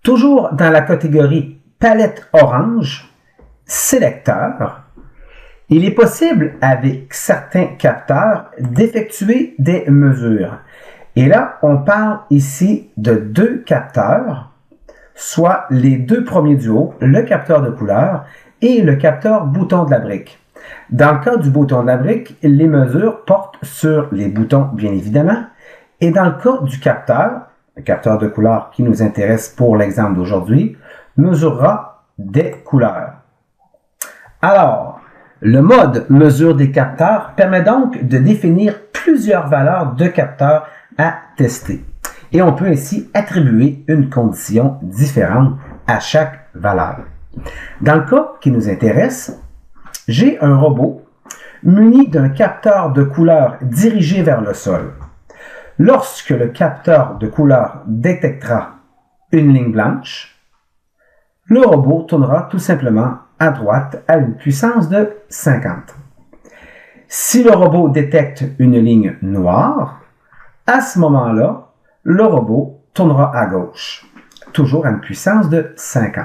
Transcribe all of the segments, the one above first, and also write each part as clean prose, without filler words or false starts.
Toujours dans la catégorie palette orange, sélecteur, il est possible avec certains capteurs d'effectuer des mesures. Et là, on parle ici de deux capteurs, soit les deux premiers du haut, le capteur de couleur et le capteur bouton de la brique. Dans le cas du bouton de la brique, les mesures portent sur les boutons, bien évidemment. Et dans le cas du capteur, le capteur de couleur qui nous intéresse pour l'exemple d'aujourd'hui, mesurera des couleurs. Alors, le mode mesure des capteurs permet donc de définir plusieurs valeurs de capteurs à tester. Et on peut ainsi attribuer une condition différente à chaque valeur. Dans le cas qui nous intéresse, j'ai un robot muni d'un capteur de couleur dirigé vers le sol. Lorsque le capteur de couleur détectera une ligne blanche, le robot tournera tout simplement à droite à une puissance de 50. Si le robot détecte une ligne noire, à ce moment-là, le robot tournera à gauche, toujours à une puissance de 50.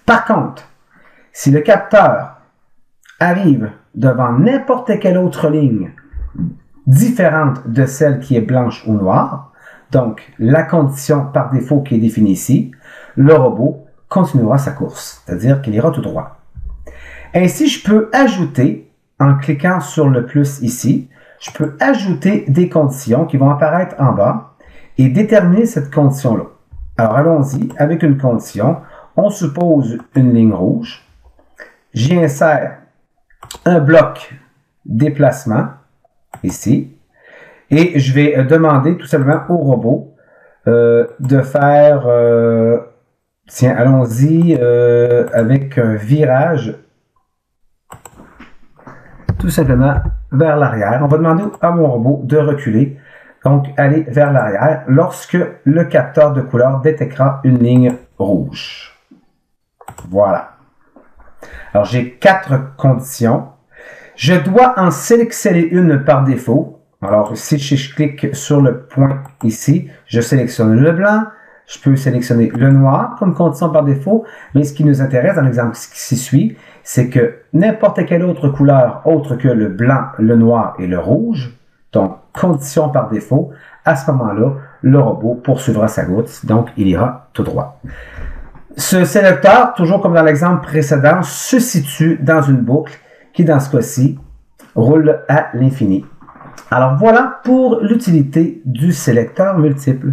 Par contre, si le capteur arrive devant n'importe quelle autre ligne différente de celle qui est blanche ou noire, donc la condition par défaut qui est définie ici, le robot continuera sa course, c'est-à-dire qu'il ira tout droit. Ainsi, je peux ajouter, en cliquant sur le plus ici, je peux ajouter des conditions qui vont apparaître en bas et déterminer cette condition-là. Alors, allons-y avec une condition. On suppose une ligne rouge. J'y insère un bloc déplacement, ici, et je vais demander tout simplement au robot de faire, tiens, allons-y avec un virage, tout simplement vers l'arrière. On va demander à mon robot de reculer, donc aller vers l'arrière, lorsque le capteur de couleur détectera une ligne rouge. Voilà. Alors, j'ai 4 conditions. Je dois en sélectionner une par défaut. Alors, si je clique sur le point ici, je sélectionne le blanc. Je peux sélectionner le noir comme condition par défaut. Mais ce qui nous intéresse dans l'exemple qui suit, c'est que n'importe quelle autre couleur autre que le blanc, le noir et le rouge, donc condition par défaut, à ce moment-là, le robot poursuivra sa route, donc il ira tout droit. Ce sélecteur, toujours comme dans l'exemple précédent, se situe dans une boucle qui, dans ce cas-ci, roule à l'infini. Alors voilà pour l'utilité du sélecteur multiple.